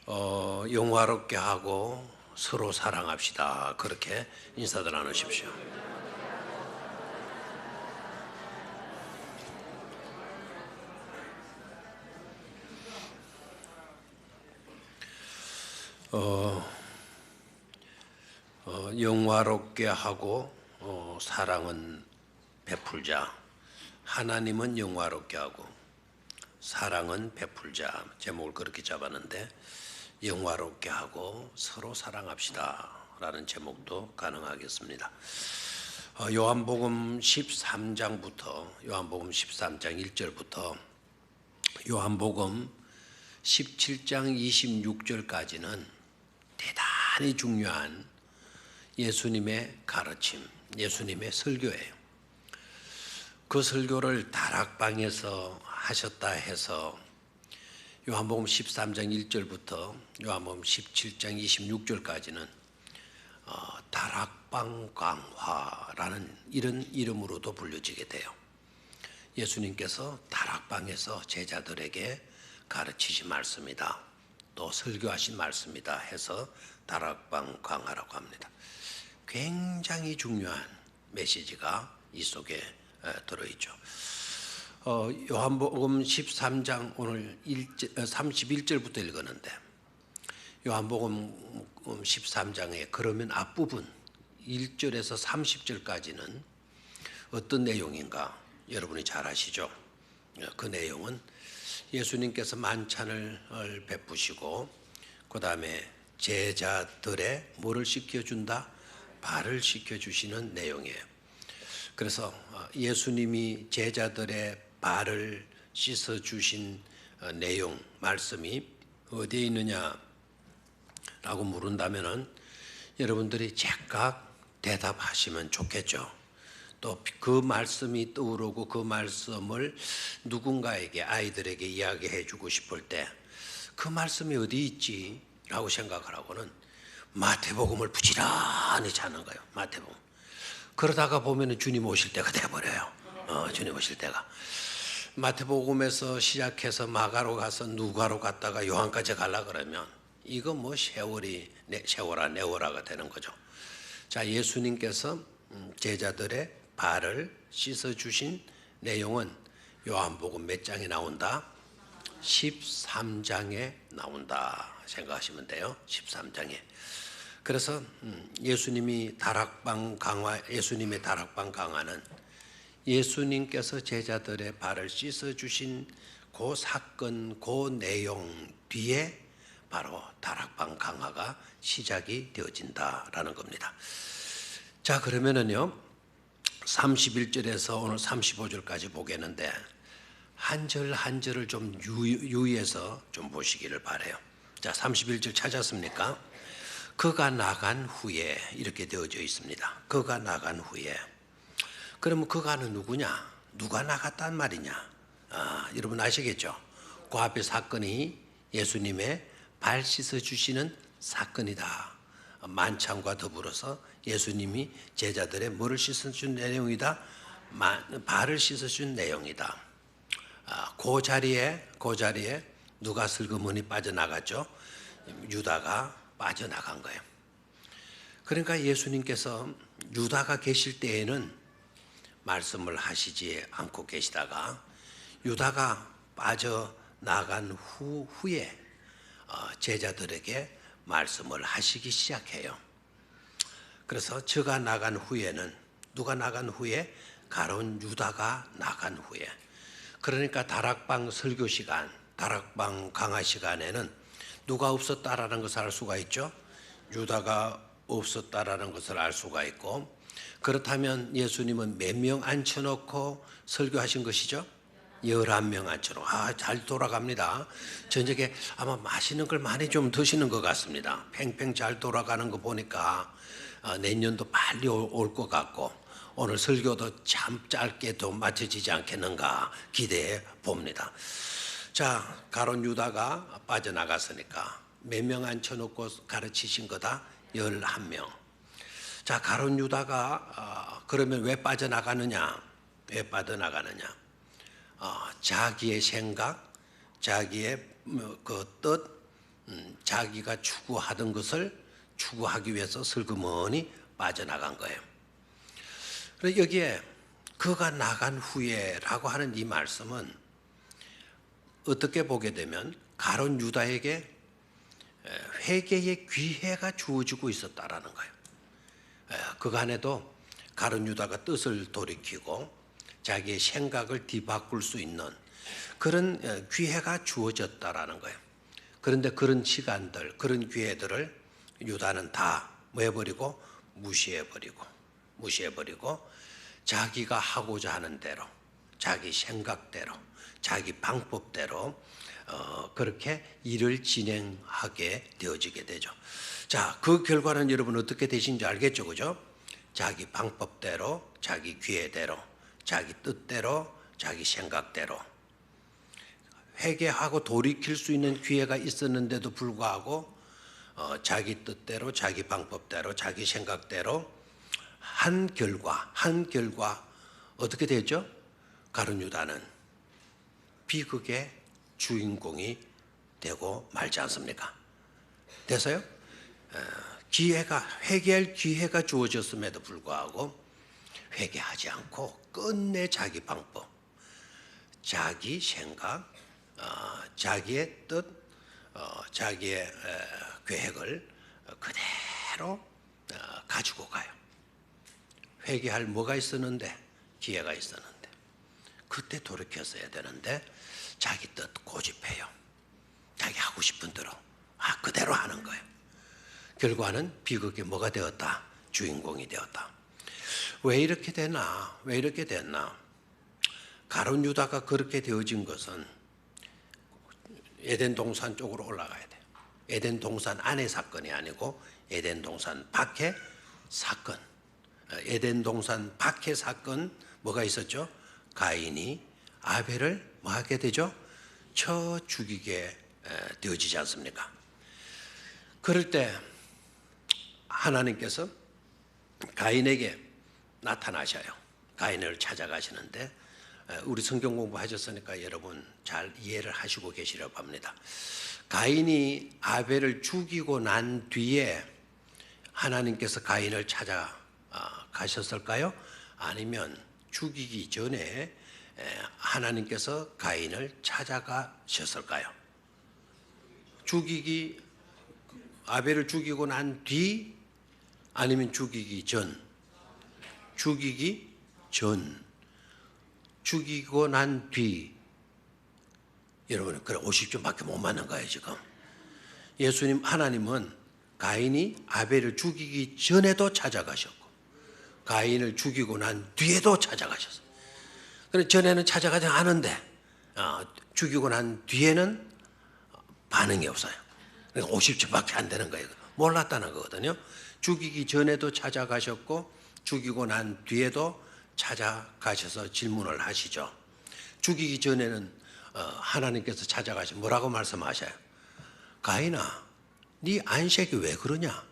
영화롭게 하고 서로 사랑합시다. 그렇게 인사들 나누십시오. 영화롭게 하고 사랑은 베풀자. 하나님은 영화롭게 하고 사랑은 베풀자. 제목을 그렇게 잡았는데 영화롭게 하고 서로 사랑합시다 라는 제목도 가능하겠습니다. 요한복음 13장부터 요한복음 13장 1절부터 요한복음 17장 26절까지는 대단히 중요한 예수님의 가르침, 예수님의 설교예요. 그 설교를 다락방에서 하셨다 해서 요한복음 13장 1절부터 요한복음 17장 26절까지는 다락방 강화라는 이런 이름으로도 불려지게 돼요. 예수님께서 다락방에서 제자들에게 가르치신 말씀이다, 또 설교하신 말씀이다 해서 다락방 강화라고 합니다. 굉장히 중요한 메시지가 이 속에 들어있죠. 요한복음 13장 오늘 31절부터 읽었는데 요한복음 13장에 그러면 앞부분 1절에서 30절까지는 어떤 내용인가 여러분이 잘 아시죠? 그 내용은 예수님께서 만찬을 베푸시고 그 다음에 제자들의 뭐를 시켜준다? 발을 시켜주시는 내용이에요. 그래서 예수님이 제자들의 발을 씻어주신 내용, 말씀이 어디에 있느냐라고 물은다면은 여러분들이 즉각 대답하시면 좋겠죠. 또 그 말씀이 떠오르고 그 말씀을 누군가에게, 아이들에게 이야기해 주고 싶을 때 그 말씀이 어디 있지? 라고 생각을 하고는 마태복음을 부지런히 찾는 거예요. 마태복음. 그러다가 보면 주님 오실 때가 돼버려요. 주님 오실 때가. 마태복음에서 시작해서 마가로 가서 누가로 갔다가 요한까지 가려고 그러면 이거 뭐 세월아 내워라가 되는 거죠. 자, 예수님께서 제자들의 발을 씻어주신 내용은 요한복음 몇 장에 나온다? 13장에 나온다 생각하시면 돼요. 13장에. 그래서 예수님의 다락방 강화는 예수님께서 제자들의 발을 씻어주신 그 사건, 그 내용 뒤에 바로 다락방 강화가 시작이 되어진다라는 겁니다. 자, 그러면은요 31절에서 오늘 35절까지 보겠는데 한 절 한 절을 좀 유의해서 좀 보시기를 바라요. 자, 31절 찾았습니까? 그가 나간 후에 이렇게 되어져 있습니다. 그가 나간 후에. 그러면 그가는 누구냐? 누가 나갔단 말이냐? 여러분 아시겠죠? 그 앞에 사건이 예수님의 발 씻어주시는 사건이다. 만찬과 더불어서 예수님이 제자들의 뭐를 씻어준 내용이다? 발을 씻어준 내용이다. 그 자리에 누가 슬그머니 빠져나갔죠? 유다가 빠져나간 거예요. 그러니까 예수님께서 유다가 계실 때에는 말씀을 하시지 않고 계시다가 유다가 빠져나간 후에 제자들에게 말씀을 하시기 시작해요. 그래서 저가 나간 후에는 누가 나간 후에? 가룟 유다가 나간 후에. 그러니까 다락방 설교 시간, 다락방 강화 시간에는 누가 없었다라는 것을 알 수가 있죠. 유다가 없었다라는 것을 알 수가 있고, 그렇다면 예수님은 몇 명 앉혀놓고 설교하신 것이죠? 11명 앉혀놓고. 잘 돌아갑니다. 저녁에 아마 맛있는 걸 많이 좀 드시는 것 같습니다. 팽팽 잘 돌아가는 거 보니까 내년도 빨리 올 것 같고 오늘 설교도 참 짧게도 마쳐지지 않겠는가 기대해 봅니다. 자, 가룟 유다가 빠져나갔으니까 몇 명 앉혀놓고 가르치신 거다? 11명. 자, 가룟 유다가 그러면 왜 빠져나가느냐? 왜 빠져나가느냐? 자기의 생각, 자기의 그 뜻, 자기가 추구하던 것을 추구하기 위해서 슬그머니 빠져나간 거예요. 그래서 여기에 그가 나간 후에라고 하는 이 말씀은 어떻게 보게 되면 가룟 유다에게 회개의 기회가 주어지고 있었다라는 거예요. 그간에도 가룟 유다가 뜻을 돌이키고 자기의 생각을 뒤바꿀 수 있는 그런 기회가 주어졌다라는 거예요. 그런데 그런 시간들, 그런 기회들을 유다는 다 뭐 해버리고 무시해버리고 자기가 하고자 하는 대로, 자기 생각대로, 자기 방법대로 그렇게 일을 진행하게 되어지게 되죠. 자, 그 결과는 여러분 어떻게 되신지 알겠죠, 그죠? 자기 방법대로, 자기 기회대로, 자기 뜻대로, 자기 생각대로 회개하고 돌이킬 수 있는 기회가 있었는데도 불구하고 자기 뜻대로, 자기 방법대로, 자기 생각대로 한 결과 어떻게 됐죠? 가룟 유다는 비극의 주인공이 되고 말지 않습니까? 돼서요? 회개할 기회가 주어졌음에도 불구하고 회개하지 않고 끝내 자기 방법, 자기 생각, 자기의 뜻, 자기의 계획을 그대로 가지고 가요. 회개할 뭐가 있었는데, 기회가 있었는데 그때 돌이켰어야 되는데 자기 뜻 고집해요. 자기 하고 싶은 대로 그대로 하는 거예요. 결과는 비극의 뭐가 되었다? 주인공이 되었다. 왜 이렇게 되나? 가룟 유다가 그렇게 되어진 것은 에덴 동산 쪽으로 올라가야 돼요. 에덴 동산 안의 사건이 아니고 에덴 동산 밖의 사건. 에덴 동산 밖의 사건 뭐가 있었죠? 가인이 아벨을 뭐 하게 되죠? 쳐 죽이게 되어지지 않습니까? 그럴 때 하나님께서 가인에게 나타나셔요. 가인을 찾아가시는데 우리 성경 공부하셨으니까 여러분 잘 이해를 하시고 계시려고 합니다. 가인이 아벨을 죽이고 난 뒤에 하나님께서 가인을 찾아가셨을까요? 아니면 죽이기 전에 하나님께서 가인을 찾아가셨을까요? 아벨을 죽이고 난 뒤 아니면 죽이기 전? 죽이고 난 뒤. 여러분, 그래 50점밖에 못 맞는 거예요 지금. 하나님은 가인이 아벨을 죽이기 전에도 찾아가셨고 가인을 죽이고 난 뒤에도 찾아가셨어요. 그런데 전에는 찾아가지 않은데 죽이고 난 뒤에는 반응이 없어요. 그러니까 50점밖에 안 되는 거예요. 몰랐다는 거거든요. 죽이기 전에도 찾아가셨고 죽이고 난 뒤에도 찾아가셔서 질문을 하시죠. 죽이기 전에는 하나님께서 찾아가셔서 뭐라고 말씀하셔요? 가인아, 네 안색이 왜 그러냐?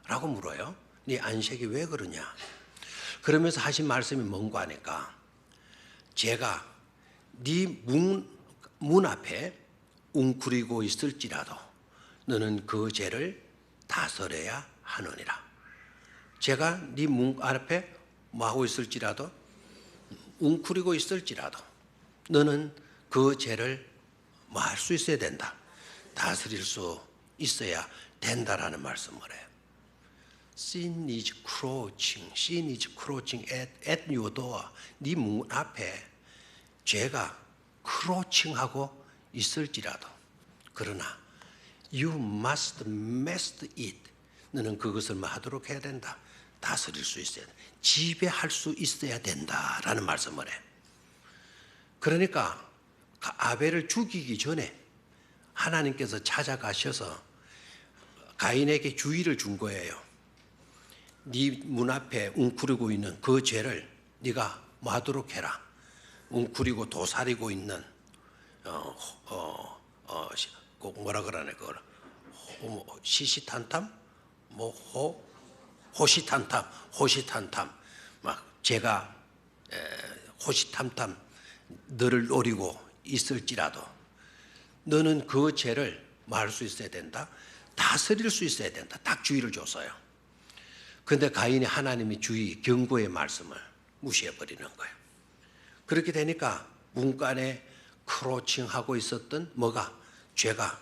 라고 물어요. 네 안색이 왜 그러냐? 그러면서 하신 말씀이 뭔가 하니까 제가 네 문 앞에 웅크리고 있을지라도 너는 그 죄를 다스려야 하느니라. 제가 네 문 앞에 뭐 하고 있을지라도 웅크리고 있을지라도 너는 그 죄를 뭐 할 수 있어야 된다. 다스릴 수 있어야 된다라는 말씀을 해요. Sin is crouching at your door. 네 문 앞에 죄가 크로칭하고 있을지라도 그러나 you must master it. 너는 그것을 뭐 하도록 해야 된다. 다스릴 수 있어야 된다. 지배할 수 있어야 된다라는 말씀을 해. 그러니까 아벨을 죽이기 전에 하나님께서 찾아가셔서 가인에게 주의를 준 거예요. 네 문 앞에 웅크리고 있는 그 죄를 네가 뭐 하도록 해라. 웅크리고 도사리고 있는 뭐라 그러네 그걸 시시탄탐 호시탄탐 막 제가 호시탐탐 너를 노리고 있을지라도 너는 그 죄를 뭐 할 수 있어야 된다? 다스릴 수 있어야 된다. 딱 주의를 줬어요. 그런데 가인이 하나님의 주의, 경고의 말씀을 무시해버리는 거예요. 그렇게 되니까 문간에 크로칭하고 있었던 뭐가? 죄가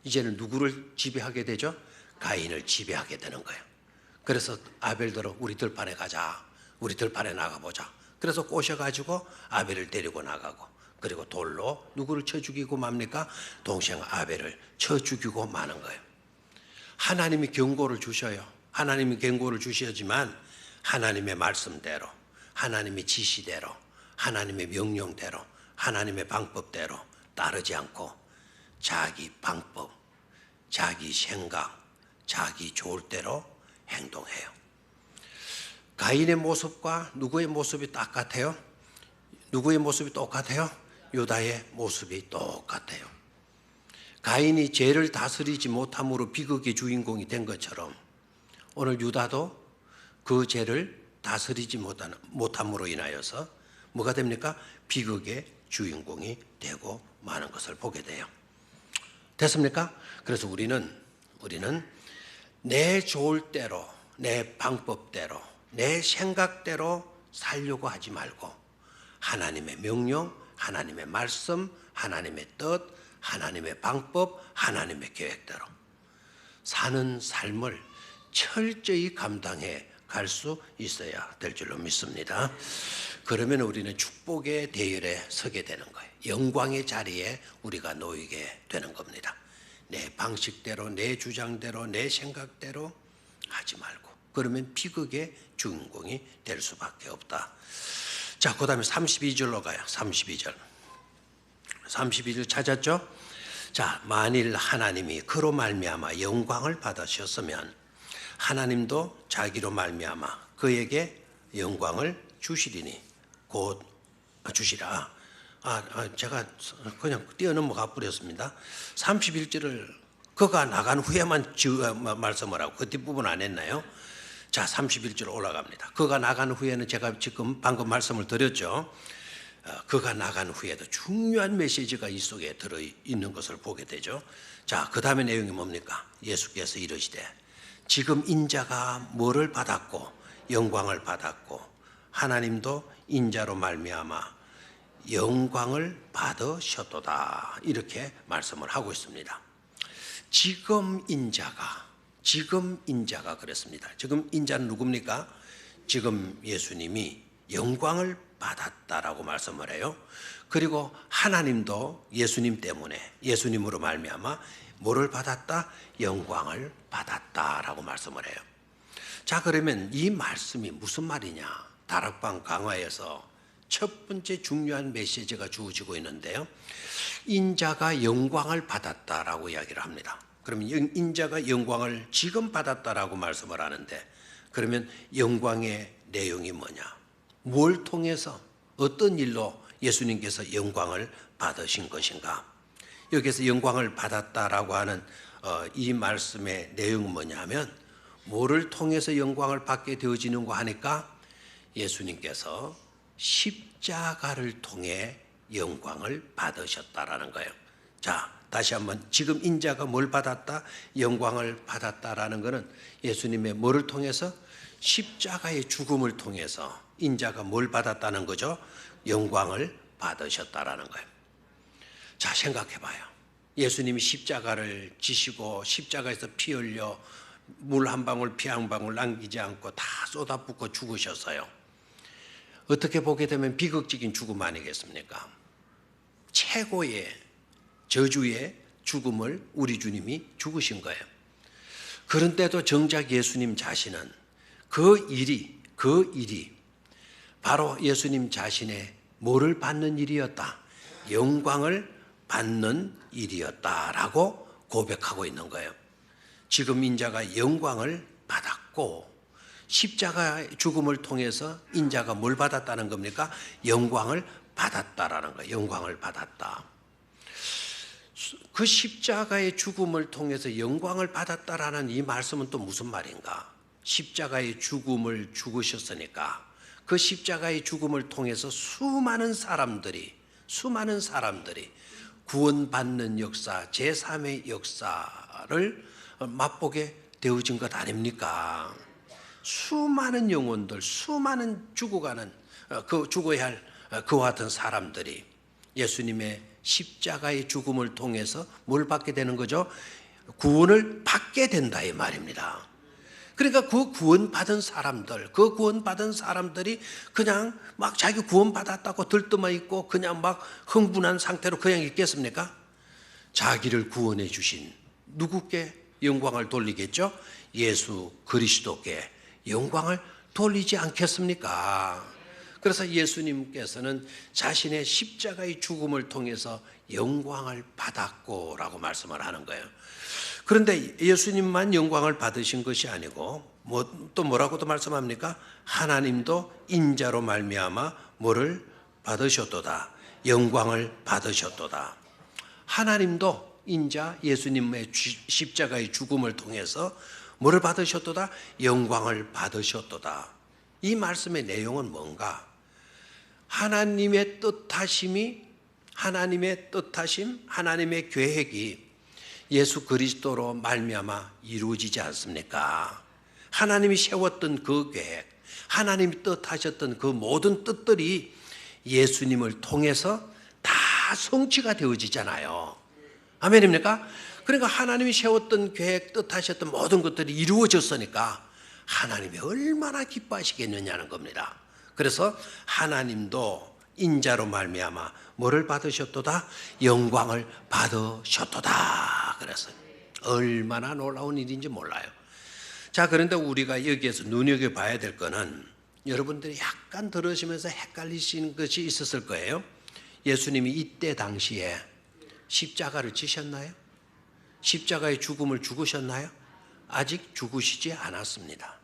이제는 누구를 지배하게 되죠? 가인을 지배하게 되는 거예요. 그래서 아벨더러 우리 들판에 가자. 우리 들판에 나가보자. 그래서 꼬셔가지고 아벨을 데리고 나가고, 그리고 돌로 누구를 쳐 죽이고 맙니까? 동생 아벨을 쳐 죽이고 마는 거예요. 하나님이 경고를 주셔요. 하나님이 경고를 주시지만 하나님의 말씀대로, 하나님의 지시대로, 하나님의 명령대로, 하나님의 방법대로 따르지 않고 자기 방법, 자기 생각, 자기 좋을 대로 행동해요. 가인의 모습과 누구의 모습이 똑같아요? 누구의 모습이 똑같아요? 유다의 모습이 똑같아요. 가인이 죄를 다스리지 못함으로 비극의 주인공이 된 것처럼 오늘 유다도 그 죄를 다스리지 못함으로 인하여서 뭐가 됩니까? 비극의 주인공이 되고 마는 것을 보게 돼요. 됐습니까? 그래서 우리는 내 좋을 대로, 내 방법대로, 내 생각대로 살려고 하지 말고 하나님의 명령, 하나님의 말씀, 하나님의 뜻, 하나님의 방법, 하나님의 계획대로 사는 삶을 철저히 감당해 갈 수 있어야 될 줄로 믿습니다. 그러면 우리는 축복의 대열에 서게 되는 거예요. 영광의 자리에 우리가 놓이게 되는 겁니다. 내 방식대로, 내 주장대로, 내 생각대로 하지 말고, 그러면 비극의 주인공이 될 수밖에 없다. 자, 그 다음에 32절로 가요. 32절 찾았죠? 자, 만일 하나님이 그로 말미암아 영광을 받으셨으면 하나님도 자기로 말미암아 그에게 영광을 주시리니 곧 주시라. 제가 그냥 뛰어넘어가 버렸습니다. 31절을 그가 나간 후에만 말씀을 하고 그 뒷부분 안 했나요? 자, 31절 올라갑니다. 그가 나간 후에는 제가 지금 방금 말씀을 드렸죠. 그가 나간 후에도 중요한 메시지가 이 속에 들어있는 것을 보게 되죠. 자, 그 다음에 내용이 뭡니까? 예수께서 이르시되 지금 인자가 뭐를 받았고 영광을 받았고 하나님도 인자로 말미암아 영광을 받으셨도다. 이렇게 말씀을 하고 있습니다. 지금 인자가 그랬습니다. 지금 인자는 누굽니까? 지금 예수님이 영광을 받았다라고 말씀을 해요. 그리고 하나님도 예수님 때문에, 예수님으로 말미암아 뭐를 받았다? 영광을 받았다라고 말씀을 해요. 자, 그러면 이 말씀이 무슨 말이냐? 다락방 강화에서 첫 번째 중요한 메시지가 주어지고 있는데요. 인자가 영광을 받았다라고 이야기를 합니다. 그러면 인자가 영광을 지금 받았다라고 말씀을 하는데, 그러면 영광의 내용이 뭐냐? 뭘 통해서, 어떤 일로 예수님께서 영광을 받으신 것인가? 여기서 영광을 받았다라고 하는 이 말씀의 내용은 뭐냐면, 뭐를 통해서 영광을 받게 되어지는가 하니까 예수님께서 십자가를 통해 영광을 받으셨다라는 거예요. 자, 다시 한번, 지금 인자가 뭘 받았다? 영광을 받았다라는 것은 예수님의 뭐를 통해서? 십자가의 죽음을 통해서 인자가 뭘 받았다는 거죠? 영광을 받으셨다라는 거예요. 자, 생각해 봐요. 예수님이 십자가를 지시고 십자가에서 피 흘려 물 한 방울 피 한 방울 남기지 않고 다 쏟아붓고 죽으셨어요. 어떻게 보게 되면 비극적인 죽음 아니겠습니까? 최고의 저주의 죽음을 우리 주님이 죽으신 거예요. 그런데도 정작 예수님 자신은 그 일이 바로 예수님 자신의 뭐를 받는 일이었다? 영광을 받는 일이었다라고 고백하고 있는 거예요. 지금 인자가 영광을 받았고, 십자가의 죽음을 통해서 인자가 뭘 받았다는 겁니까? 영광을 받았다라는 거예요. 영광을 받았다. 그 십자가의 죽음을 통해서 영광을 받았다라는 이 말씀은 또 무슨 말인가? 십자가의 죽음을 죽으셨으니까 그 십자가의 죽음을 통해서 수많은 사람들이 구원받는 역사, 제3의 역사를 맛보게 되어진 것 아닙니까? 수많은 영혼들, 수많은 죽어가는, 죽어야 할 그와 같은 사람들이 예수님의 십자가의 죽음을 통해서 뭘 받게 되는 거죠? 구원을 받게 된다 이 말입니다. 그러니까 그 구원받은 사람들이 그냥 막 자기 구원받았다고 들떠만 있고 그냥 막 흥분한 상태로 그냥 있겠습니까? 자기를 구원해 주신 누구께 영광을 돌리겠죠? 예수 그리스도께 영광을 돌리지 않겠습니까? 그래서 예수님께서는 자신의 십자가의 죽음을 통해서 영광을 받았고라고 말씀을 하는 거예요. 그런데 예수님만 영광을 받으신 것이 아니고 또 뭐라고도 말씀합니까? 하나님도 인자로 말미암아 뭐를 받으셨도다. 영광을 받으셨도다. 하나님도 인자 예수님의 십자가의 죽음을 통해서 뭐를 받으셨도다? 영광을 받으셨도다. 이 말씀의 내용은 뭔가? 하나님의 뜻하심, 하나님의 계획이 예수 그리스도로 말미암아 이루어지지 않습니까? 하나님이 세웠던 그 계획, 하나님이 뜻하셨던 그 모든 뜻들이 예수님을 통해서 다 성취가 되어지잖아요. 아멘입니까? 그러니까 하나님이 세웠던 계획, 뜻하셨던 모든 것들이 이루어졌으니까 하나님이 얼마나 기뻐하시겠느냐는 겁니다. 그래서 하나님도 인자로 말미암아 뭐를 받으셨도다? 영광을 받으셨도다. 그래서 얼마나 놀라운 일인지 몰라요. 자, 그런데 우리가 여기에서 눈여겨봐야 될 거는 여러분들이 약간 들으시면서 헷갈리시는 것이 있었을 거예요. 예수님이 이때 당시에 십자가를 지셨나요? 십자가의 죽음을 죽으셨나요? 아직 죽으시지 않았습니다.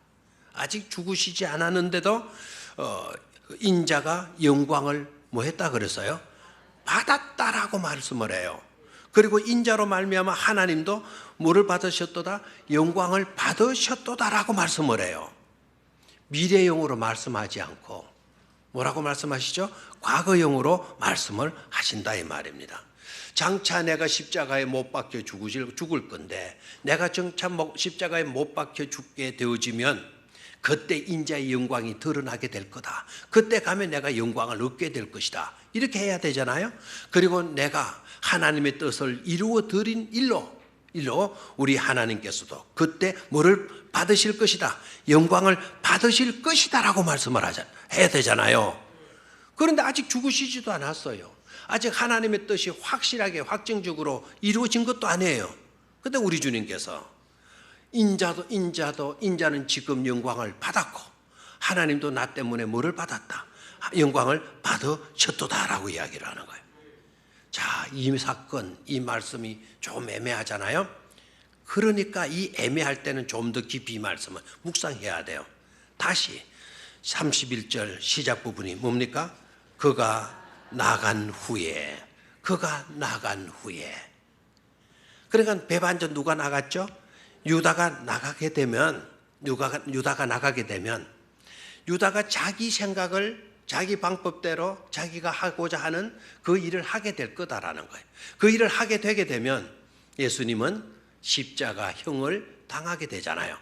아직 죽으시지 않았는데도 인자가 영광을 뭐 했다 그랬어요? 받았다라고 말씀을 해요. 그리고 인자로 말미암아 하나님도 뭐를 받으셨도다? 영광을 받으셨도다라고 말씀을 해요. 미래형으로 말씀하지 않고 뭐라고 말씀하시죠? 과거형으로 말씀을 하신다 이 말입니다. 장차 내가 십자가에 못 박혀 죽을 건데 내가 정차 십자가에 못 박혀 죽게 되어지면 그때 인자의 영광이 드러나게 될 거다. 그때 가면 내가 영광을 얻게 될 것이다. 이렇게 해야 되잖아요. 그리고 내가 하나님의 뜻을 이루어 드린 일로 우리 하나님께서도 그때 뭐를 받으실 것이다. 영광을 받으실 것이다 라고 말씀을 해야 되잖아요. 그런데 아직 죽으시지도 않았어요. 아직 하나님의 뜻이 확실하게 확정적으로 이루어진 것도 아니에요. 그런데 우리 주님께서 인자는 지금 영광을 받았고 하나님도 나 때문에 뭐를 받았다? 영광을 받으셨도다라고 이야기를 하는 거예요. 자, 이 사건, 이 말씀이 좀 애매하잖아요. 그러니까 이 애매할 때는 좀 더 깊이 이 말씀을 묵상해야 돼요. 다시 31절 시작 부분이 뭡니까? 그가 나간 후에 그러니까 배반전 누가 나갔죠? 유다가 나가게 되면 유다가 자기 생각을 자기 방법대로 자기가 하고자 하는 그 일을 하게 될 거다라는 거예요. 그 일을 하게 되게 되면 예수님은 십자가형을 당하게 되잖아요.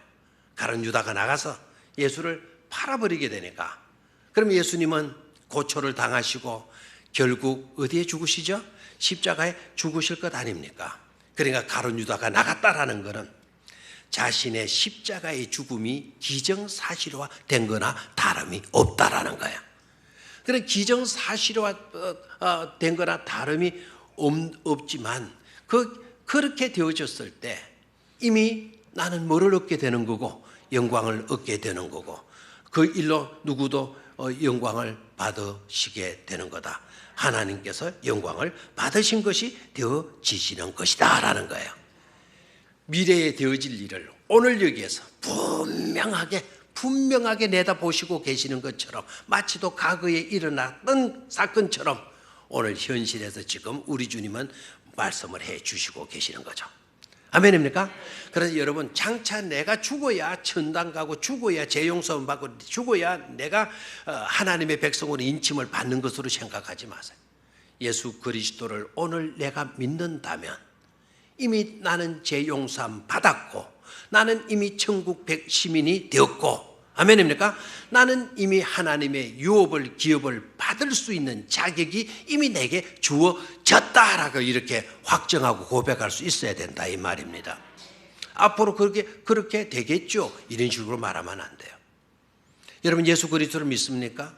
가룟 유다가 나가서 예수를 팔아버리게 되니까. 그럼 예수님은 고초를 당하시고 결국 어디에 죽으시죠? 십자가에 죽으실 것 아닙니까? 그러니까 가룟 유다가 나갔다라는 것은 자신의 십자가의 죽음이 기정사실화 된 거나 다름이 없다라는 거예요. 그런 기정사실화 된 거나 다름이 없지만 그렇게 되어졌을 때 이미 나는 뭐를 얻게 되는 거고 영광을 얻게 되는 거고 그 일로 누구도 영광을 받으시게 되는 거다. 하나님께서 영광을 받으신 것이 되어지시는 것이다 라는 거예요. 미래에 되어질 일을 오늘 여기에서 분명하게 내다보시고 계시는 것처럼 마치도 과거에 일어났던 사건처럼 오늘 현실에서 지금 우리 주님은 말씀을 해 주시고 계시는 거죠. 아멘입니까? 그래서 여러분 장차 내가 죽어야 천당 가고 죽어야 죄용서문 받고 죽어야 내가 하나님의 백성으로 인침을 받는 것으로 생각하지 마세요. 예수 그리스도를 오늘 내가 믿는다면 이미 나는 죄 용서함 받았고 나는 이미 천국 시민이 되었고, 아멘입니까? 나는 이미 하나님의 유업을 기업을 받을 수 있는 자격이 이미 내게 주어졌다라고 이렇게 확정하고 고백할 수 있어야 된다 이 말입니다. 앞으로 그렇게 되겠죠. 이런 식으로 말하면 안 돼요. 여러분 예수 그리스도를 믿습니까?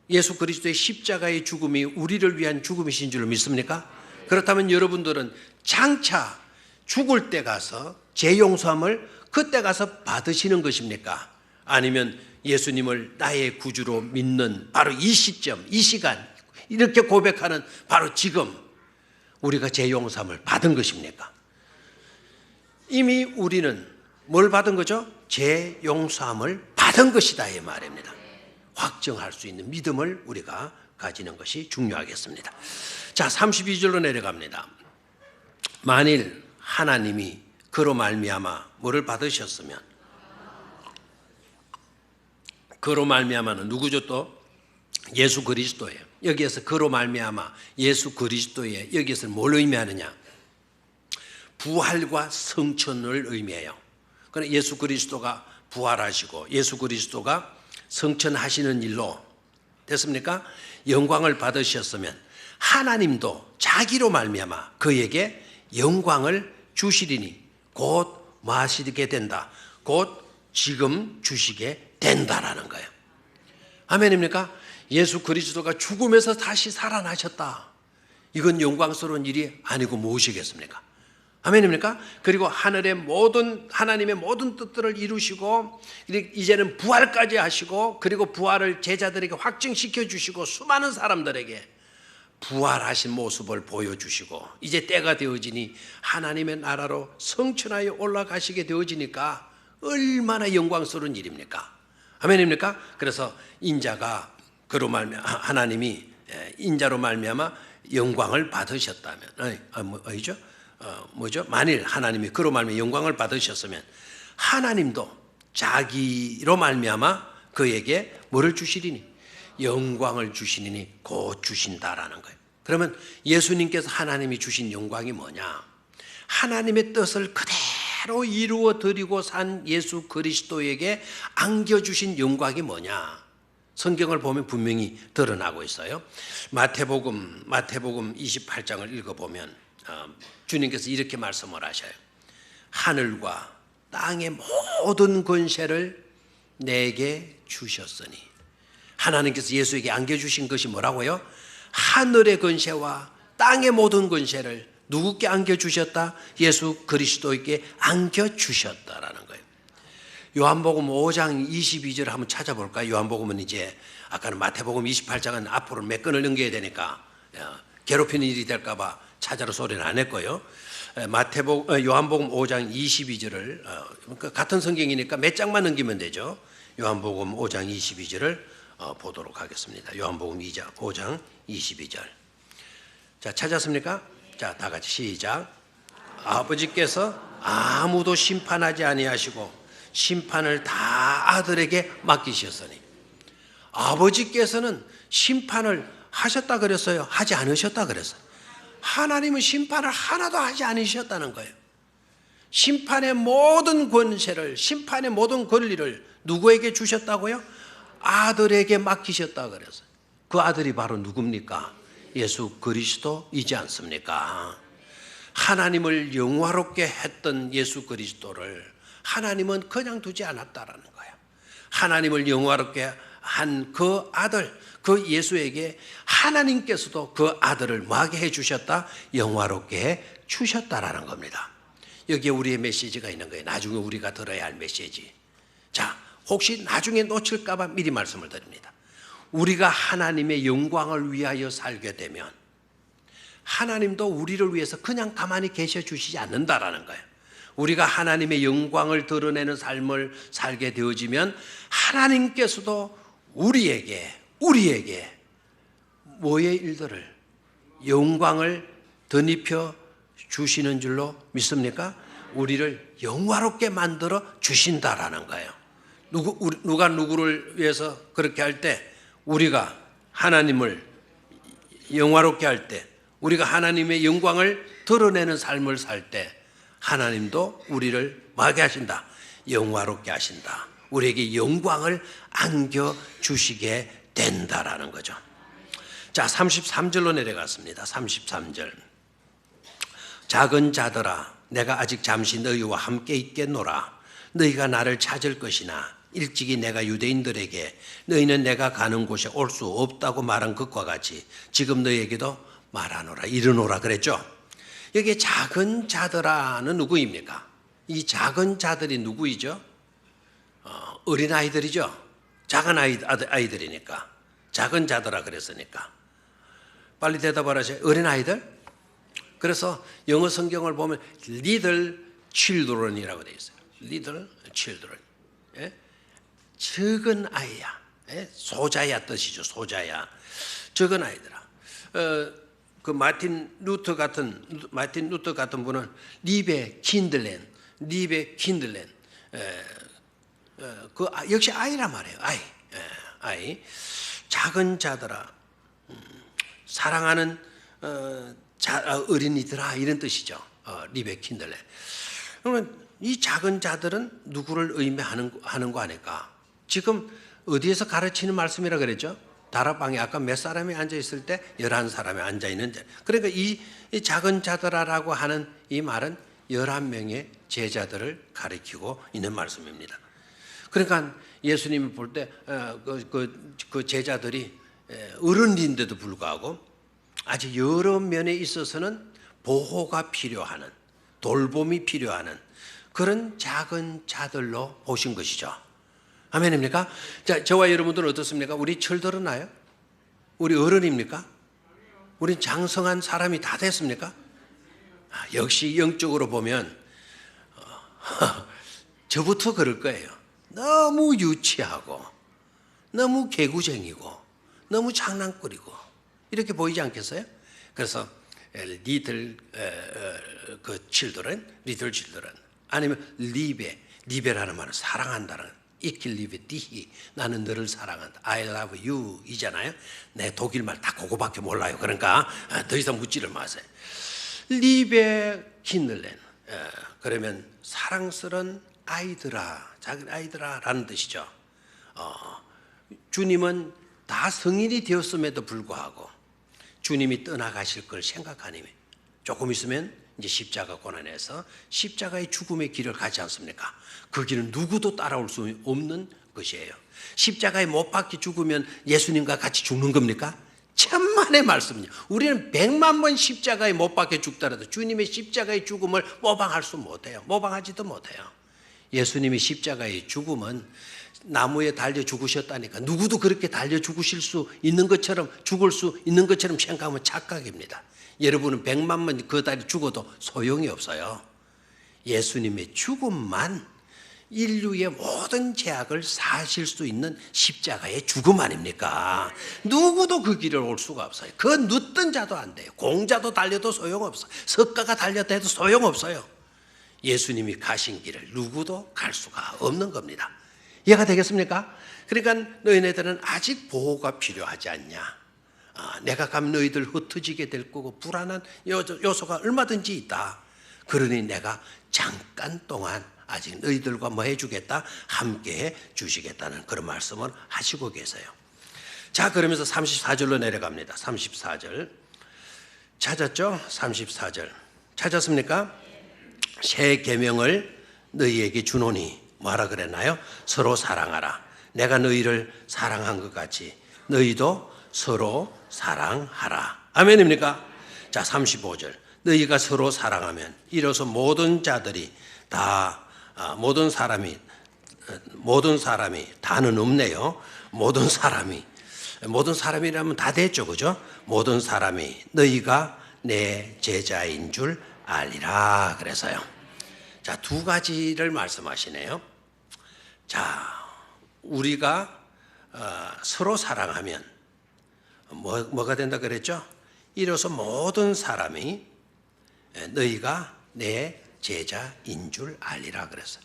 예수 그리스도의 십자가의 죽음이 우리를 위한 죽음이신 줄로 믿습니까? 그렇다면 여러분들은 장차 죽을 때 가서 죄 용서함을 그때 가서 받으시는 것입니까? 아니면 예수님을 나의 구주로 믿는 바로 이 시점, 이 시간 이렇게 고백하는 바로 지금 우리가 죄 용서함을 받은 것입니까? 이미 우리는 뭘 받은 거죠? 죄 용서함을 받은 것이다 이 말입니다. 확정할 수 있는 믿음을 우리가 가지는 것이 중요하겠습니다. 자, 32절로 내려갑니다. 만일 하나님이 그로 말미암아 뭐를 받으셨으면, 그로 말미암아는 누구죠? 또 예수 그리스도예요. 여기에서 그로 말미암아 예수 그리스도에 여기에서 뭘 의미하느냐? 부활과 성천을 의미해요. 그러나 예수 그리스도가 부활하시고 예수 그리스도가 성천하시는 일로 됐습니까? 영광을 받으셨으면 하나님도 자기로 말미암아 그에게 영광을 주시리니 곧 마시게 된다. 곧 지금 주시게 된다라는 거예요. 아멘입니까? 예수 그리스도가 죽음에서 다시 살아나셨다. 이건 영광스러운 일이 아니고 무엇이겠습니까? 아멘입니까? 그리고 하나님의 모든 뜻들을 이루시고 이제는 부활까지 하시고 그리고 부활을 제자들에게 확증시켜 주시고 수많은 사람들에게 부활하신 모습을 보여주시고 이제 때가 되어지니 하나님의 나라로 성천하여 올라가시게 되어지니까 얼마나 영광스러운 일입니까? 아멘입니까? 그래서 인자가 그로 말미암아 하나님이 인자로 말미암아 영광을 받으셨다면 만일 하나님이 그로 말미암아 영광을 받으셨으면 하나님도 자기로 말미암아 그에게 뭐를 주시리니? 영광을 주시니 곧 주신다라는 거예요. 그러면 예수님께서 하나님이 주신 영광이 뭐냐? 하나님의 뜻을 그대로 이루어 드리고 산 예수 그리스도에게 안겨주신 영광이 뭐냐? 성경을 보면 분명히 드러나고 있어요. 마태복음 28장을 읽어보면 주님께서 이렇게 말씀을 하셔요. 하늘과 땅의 모든 권세를 내게 주셨으니, 하나님께서 예수에게 안겨주신 것이 뭐라고요? 하늘의 권세와 땅의 모든 권세를 누구께 안겨주셨다? 예수 그리스도에게 안겨주셨다라는 거예요. 요한복음 5장 22절 한번 찾아볼까요? 요한복음은 이제 아까는 마태복음 28장은 앞으로 몇 건을 넘겨야 되니까 괴롭히는 일이 될까 봐 찾아라 소리는 안 했고요. 요한복음 5장 22절을 같은 성경이니까 몇 장만 넘기면 되죠. 요한복음 5장 22절을 보도록 하겠습니다. 요한복음 5장 22절. 자, 찾았습니까? 자, 다 같이 시작. 아버지께서 아무도 심판하지 아니하시고 심판을 다 아들에게 맡기셨으니. 아버지께서는 심판을 하셨다 그랬어요? 하지 않으셨다 그랬어요? 하나님은 심판을 하나도 하지 않으셨다는 거예요. 심판의 모든 권세를, 심판의 모든 권리를 누구에게 주셨다고요? 아들에게 맡기셨다 그랬어요. 그 아들이 바로 누굽니까? 예수 그리스도이지 않습니까? 하나님을 영화롭게 했던 예수 그리스도를 하나님은 그냥 두지 않았다라는 거예요. 하나님을 영화롭게 한 그 아들, 그 예수에게 하나님께서도 그 아들을 뭐하게 해주셨다? 영화롭게 해주셨다라는 겁니다. 여기에 우리의 메시지가 있는 거예요. 나중에 우리가 들어야 할 메시지. 자, 혹시 나중에 놓칠까 봐 미리 말씀을 드립니다. 우리가 하나님의 영광을 위하여 살게 되면 하나님도 우리를 위해서 그냥 가만히 계셔 주시지 않는다라는 거예요. 우리가 하나님의 영광을 드러내는 삶을 살게 되어지면 하나님께서도 우리에게 뭐의 일들을 영광을 덧입혀 주시는 줄로 믿습니까? 우리를 영화롭게 만들어 주신다라는 거예요. 누가 누구를 위해서 그렇게 할 때 우리가 하나님을 영화롭게 할 때, 우리가 하나님의 영광을 드러내는 삶을 살 때 하나님도 우리를 뭐하게 하신다? 영화롭게 하신다. 우리에게 영광을 안겨주시게 된다라는 거죠. 자, 33절로 내려갔습니다. 33절. 작은 자들아, 내가 아직 잠시 너희와 함께 있겠노라. 너희가 나를 찾을 것이나 일찍이 내가 유대인들에게 너희는 내가 가는 곳에 올 수 없다고 말한 것과 같이 지금 너희에게도 말하노라, 이르노라 그랬죠. 여기 작은 자들아는 누구입니까? 이 작은 자들이 누구이죠? 어린아이들이죠. 작은 아이들이니까. 작은 자들아 그랬으니까. 빨리 대답하라세요. 어린아이들? 그래서 영어 성경을 보면 little children이라고 되어 있어요. little children. 예? 적은 아이야. 예? 소자야 뜻이죠. 소자야. 적은 아이들아. 그 마틴 루터 같은 분은 리베 킨들렌. 역시 아이란 말이에요. 아이. 작은 자들아, 사랑하는 어린이들아 이런 뜻이죠. 리베 킨들렌. 그러면 이 작은 자들은 누구를 의미하는 거 아닐까? 지금 어디에서 가르치는 말씀이라 그랬죠? 다락방에 아까 몇 사람이 앉아 있을 때 11사람이 앉아 있는데, 그러니까 이 작은 자들아라고 하는 이 말은 11명의 제자들을 가리키고 있는 말씀입니다. 그러니까 예수님이 볼 때 그 제자들이 어른인데도 불구하고 아주 여러 면에 있어서는 보호가 필요하는, 돌봄이 필요하는 그런 작은 자들로 보신 것이죠. 아멘입니까? 자, 저와 여러분들은 어떻습니까? 우리 철들었나요? 우리 어른입니까? 우리 장성한 사람이 다 됐습니까? 역시 영적으로 보면 저부터 그럴 거예요. 너무 유치하고 너무 개구쟁이고 너무 장난꾸리고 이렇게 보이지 않겠어요? 그래서 little children 아니면 리베라는 말은 사랑한다는, 이킬리베디히, 나는 너를 사랑한다. I love you 이잖아요. 내 독일말 다 그거밖에 몰라요. 그러니까 더 이상 묻지를 마세요. 리베 킨들렌, 그러면 사랑스러운 아이들아, 작은 아이들아 라는 뜻이죠. 주님은 다 성인이 되었음에도 불구하고 주님이 떠나가실 걸 생각하니 조금 있으면 이제 십자가 고난에서 십자가의 죽음의 길을 가지 않습니까? 그 길은 누구도 따라올 수 없는 것이에요. 십자가에 못 박혀 죽으면 예수님과 같이 죽는 겁니까? 천만의 말씀이요. 우리는 100만 번 십자가에 못 박혀 죽더라도 주님의 십자가의 죽음을 모방할 수 못해요. 모방하지도 못해요. 예수님이 십자가의 죽음은 나무에 달려 죽으셨다니까 누구도 그렇게 달려 죽을 수 있는 것처럼 생각하면 착각입니다. 여러분은 100만 번 그 달에 죽어도 소용이 없어요. 예수님의 죽음만 인류의 모든 죄악을 사실 수 있는 십자가의 죽음 아닙니까? 누구도 그 길을 올 수가 없어요. 그 눕던 자도 안 돼요. 공자도 달려도 소용없어요. 석가가 달렸다 해도 소용없어요. 예수님이 가신 길을 누구도 갈 수가 없는 겁니다. 이해가 되겠습니까? 그러니까 너희네들은 아직 보호가 필요하지 않냐? 내가 가면 너희들 흩어지게 될 거고 불안한 요소가 얼마든지 있다. 그러니 내가 잠깐 동안 아직 너희들과 뭐 해주겠다? 함께 해 주시겠다는 그런 말씀을 하시고 계세요. 자, 그러면서 34절로 내려갑니다. 34절 찾았죠? 34절 찾았습니까? 새 계명을 너희에게 주노니 뭐하라 그랬나요? 서로 사랑하라. 내가 너희를 사랑한 것 같이 너희도 서로 사랑하라. 아멘입니까? 자, 35절 너희가 서로 사랑하면 이로써 모든 자들이 다 모든 사람이 다는 없네요. 모든 사람이라면 다 됐죠, 그죠? 모든 사람이 너희가 내 제자인 줄 알리라 그래서요. 자, 두 가지를 말씀하시네요. 자, 우리가 서로 사랑하면 뭐가 된다 그랬죠? 이로써 모든 사람이 너희가 내 제자인 줄 알리라 그랬어요.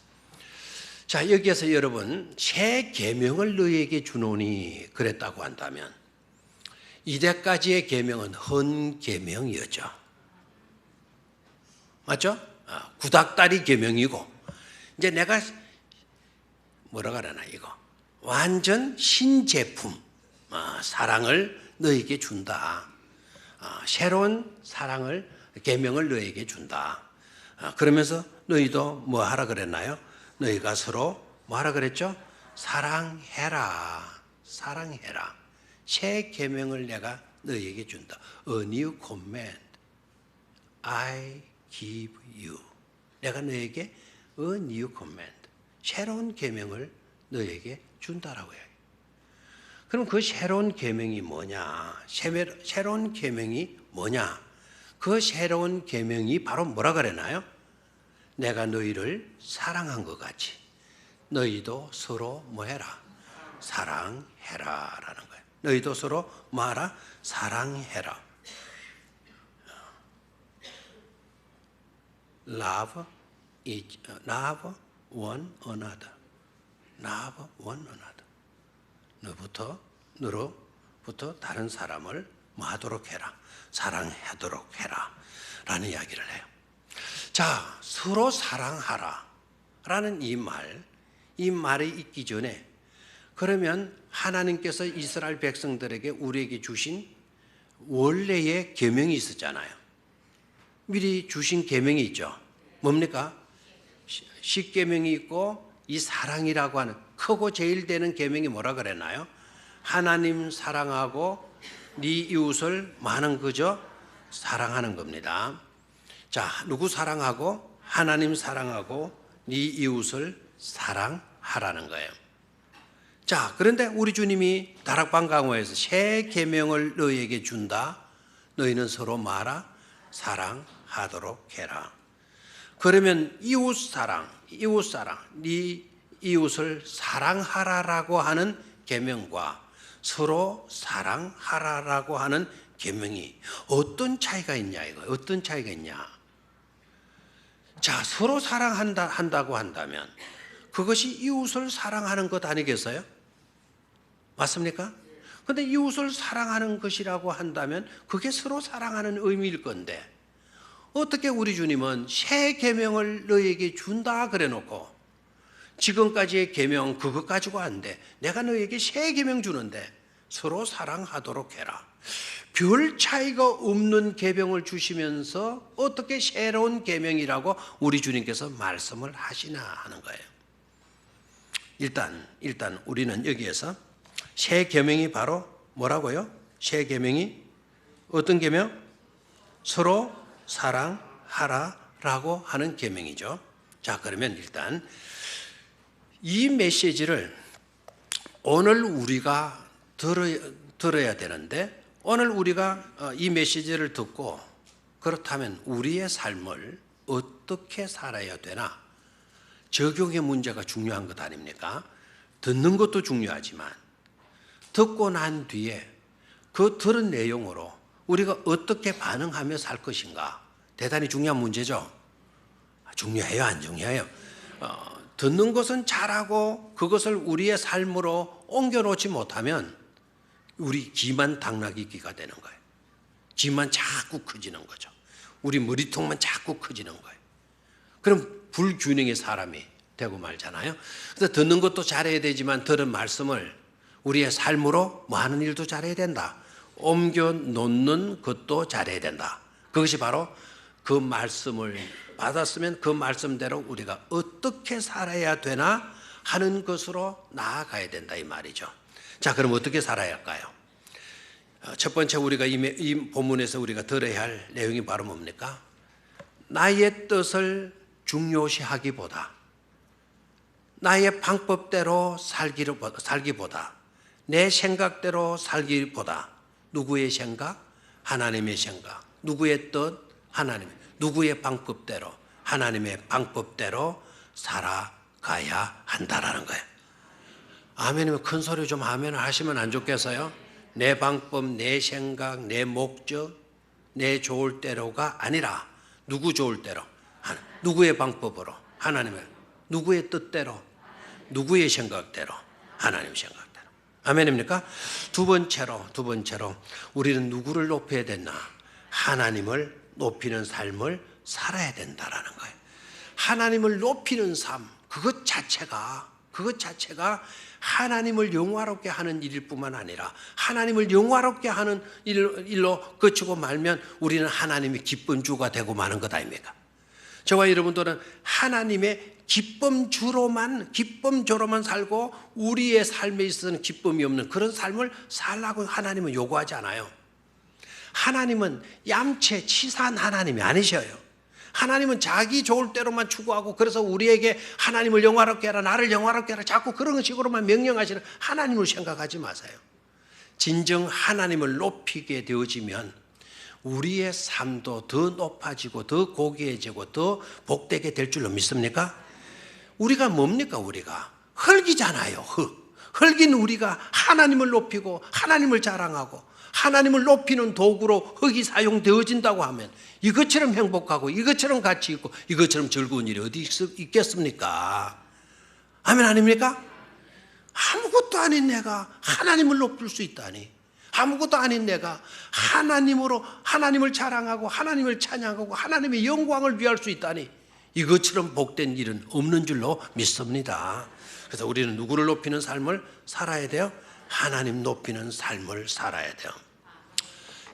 자, 여기에서 여러분 새 계명을 너희에게 주노니 그랬다고 한다면 이때까지의 계명은 헌 계명이었죠. 맞죠? 구닥다리 계명이고, 이제 내가 뭐라 그러나 이거 완전 신제품 사랑을 너에게 준다. 새로운 사랑을 계명을 너에게 준다. 그러면서 너희도 뭐 하라 그랬나요? 너희가 서로 뭐 하라 그랬죠? 사랑해라. 사랑해라. 새 계명을 내가 너희에게 준다. A new command I give you. 내가 너에게 A new command, 새로운 계명을 너에게 준다라고 해요. 그럼 그 새로운 계명이 뭐냐? 새로운 계명이 뭐냐? 그 새로운 계명이 바로 뭐라 그랬나요? 내가 너희를 사랑한 것 같이 너희도 서로 뭐 해라? 사랑해라라는 거예요. 너희도 서로 뭐 하라? 사랑해라. Love one another. Love one another. 너로부터 다른 사람을 뭐 하도록 해라. 사랑하도록 해라. 라는 이야기를 해요. 자, 서로 사랑하라. 라는 이 말이 있기 전에 그러면 하나님께서 이스라엘 백성들에게 우리에게 주신 원래의 계명이 있었잖아요. 미리 주신 계명이 있죠. 뭡니까? 십계명이 있고 이 사랑이라고 하는 크고 제일 되는 계명이 뭐라 그랬나요? 하나님 사랑하고 네 이웃을 많은 그저 사랑하는 겁니다. 자, 누구 사랑하고? 하나님 사랑하고 네 이웃을 사랑하라는 거예요. 자, 그런데 우리 주님이 다락방 강호에서 새 계명을 너희에게 준다. 너희는 서로 말아 사랑하도록 해라. 그러면 이웃사랑, 네 이웃을 사랑하라라고 하는 계명과 서로 사랑하라라고 하는 계명이 어떤 차이가 있냐 이거. 어떤 차이가 있냐? 자, 서로 사랑한다고 한다면 그것이 이웃을 사랑하는 것 아니겠어요? 맞습니까? 그런데 이웃을 사랑하는 것이라고 한다면 그게 서로 사랑하는 의미일 건데 어떻게 우리 주님은 새 계명을 너희에게 준다 그래 놓고 지금까지의 계명 그것 가지고 안 돼. 내가 너희에게 새 계명 주는데 서로 사랑하도록 해라. 별 차이가 없는 계명을 주시면서 어떻게 새로운 계명이라고 우리 주님께서 말씀을 하시나 하는 거예요. 일단 우리는 여기에서 새 계명이 바로 뭐라고요? 새 계명이 어떤 계명? 서로 사랑하라라고 하는 계명이죠. 자, 그러면 일단 이 메시지를 오늘 우리가 들어야 되는데 오늘 우리가 이 메시지를 듣고 그렇다면 우리의 삶을 어떻게 살아야 되나? 적용의 문제가 중요한 것 아닙니까? 듣는 것도 중요하지만 듣고 난 뒤에 그 들은 내용으로 우리가 어떻게 반응하며 살 것인가? 대단히 중요한 문제죠. 중요해요, 안 중요해요? 듣는 것은 잘하고 그것을 우리의 삶으로 옮겨놓지 못하면 우리 기만 당나귀기가 되는 거예요. 기만 자꾸 커지는 거죠. 우리 머리통만 자꾸 커지는 거예요. 그럼 불균형의 사람이 되고 말잖아요. 그래서 듣는 것도 잘해야 되지만 들은 말씀을 우리의 삶으로 뭐 하는 일도 잘해야 된다. 옮겨 놓는 것도 잘해야 된다. 그것이 바로 그 말씀을 받았으면 그 말씀대로 우리가 어떻게 살아야 되나 하는 것으로 나아가야 된다 이 말이죠. 자, 그럼 어떻게 살아야 할까요? 첫 번째 우리가 이 본문에서 우리가 들어야 할 내용이 바로 뭡니까? 나의 뜻을 중요시하기보다 나의 방법대로 살기보다 내 생각대로 살기보다 누구의 생각? 하나님의 생각. 누구의 뜻? 하나님의. 누구의 방법대로? 하나님의 방법대로 살아가야 한다라는 거예요. 아멘이면 큰 소리 좀 아멘을 하시면 안 좋겠어요? 내 방법, 내 생각, 내 목적, 내 좋을 대로가 아니라 누구 좋을 대로? 누구의 방법으로? 하나님의. 누구의 뜻대로? 누구의 생각대로? 하나님의 생각대로. 아멘입니까? 두 번째로 우리는 누구를 높여야 되나? 하나님을 높이는 삶을 살아야 된다라는 거예요. 하나님을 높이는 삶, 그것 자체가 하나님을 영화롭게 하는 일일 뿐만 아니라 하나님을 영화롭게 하는 일로 그치고 말면 우리는 하나님의 기쁨 주가 되고 마는 것 아닙니까? 저와 여러분들은 하나님의 기쁨 주로만 살고 우리의 삶에 있어서는 기쁨이 없는 그런 삶을 살라고 하나님은 요구하지 않아요. 하나님은 얌체 치사한 하나님이 아니셔요. 하나님은 자기 좋을 대로만 추구하고 그래서 우리에게 하나님을 영화롭게 하라, 나를 영화롭게 하라, 자꾸 그런 식으로만 명령하시는 하나님을 생각하지 마세요. 진정 하나님을 높이게 되어지면 우리의 삶도 더 높아지고 더 고귀해지고 더 복되게 될 줄로 믿습니까? 우리가 뭡니까? 우리가 흙이잖아요. 흙인 우리가 하나님을 높이고 하나님을 자랑하고 하나님을 높이는 도구로 흙이 사용되어진다고 하면 이것처럼 행복하고 이것처럼 가치 있고 이것처럼 즐거운 일이 어디 있겠습니까? 아멘 아닙니까? 아무것도 아닌 내가 하나님을 높일 수 있다니, 아무것도 아닌 내가 하나님을 자랑하고 하나님을 찬양하고 하나님의 영광을 위할 수 있다니, 이것처럼 복된 일은 없는 줄로 믿습니다. 그래서 우리는 누구를 높이는 삶을 살아야 돼요? 하나님 높이는 삶을 살아야 돼요.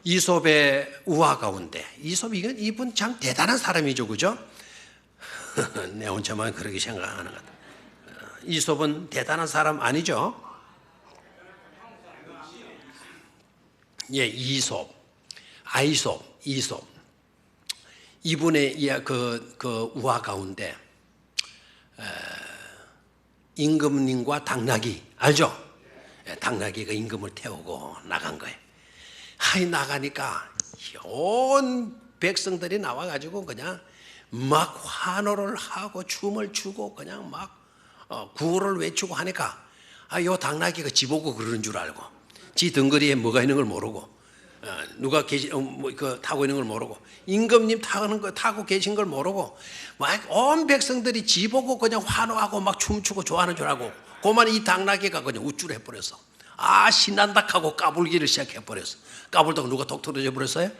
이솝의 우화 가운데, 이분 참 대단한 사람이죠, 그죠? 내 혼자만 그렇게 생각하는 것 같아요. 이솝은 대단한 사람 아니죠? 예, 이솝. 이분의 그 우화 가운데 임금님과 당나귀 알죠? 당나귀가 임금을 태우고 나간 거예요. 나가니까 온 백성들이 나와가지고 그냥 막 환호를 하고 춤을 추고 그냥 막 구호를 외치고 하니까 요 당나귀가 지 보고 그러는 줄 알고, 지 덩거리에 뭐가 있는 걸 모르고, 누가 타고 있는 걸 모르고, 임금님 타고 계신 걸 모르고, 막 온 백성들이 지 보고 그냥 환호하고 막 춤추고 좋아하는 줄 알고, 그만 이 당나귀가 그냥 우쭐해버렸어. 신난다 하고 까불기를 시작해버렸어. 까불다가 누가 톡 떨어져 버렸어요?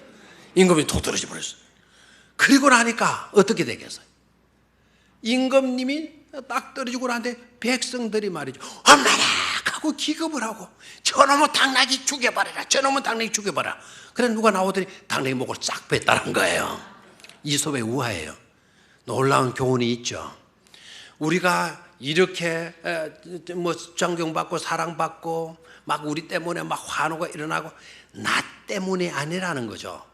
임금이 톡 떨어져 버렸어. 그리고 나니까 어떻게 되겠어요? 임금님이 딱 떨어지고 나는데 백성들이 말이죠, 엄마라 하고 기겁을 하고, 저놈의 당나귀 죽여버려라, 저놈의 당나귀 죽여버려라. 그래 누가 나오더니 당나귀 목을 싹 뺐다는 거예요. 이솝의 우화예요. 놀라운 교훈이 있죠. 우리가 이렇게 존경받고 사랑받고 막 우리 때문에 막 환호가 일어나고, 나 때문이 아니라는 거죠.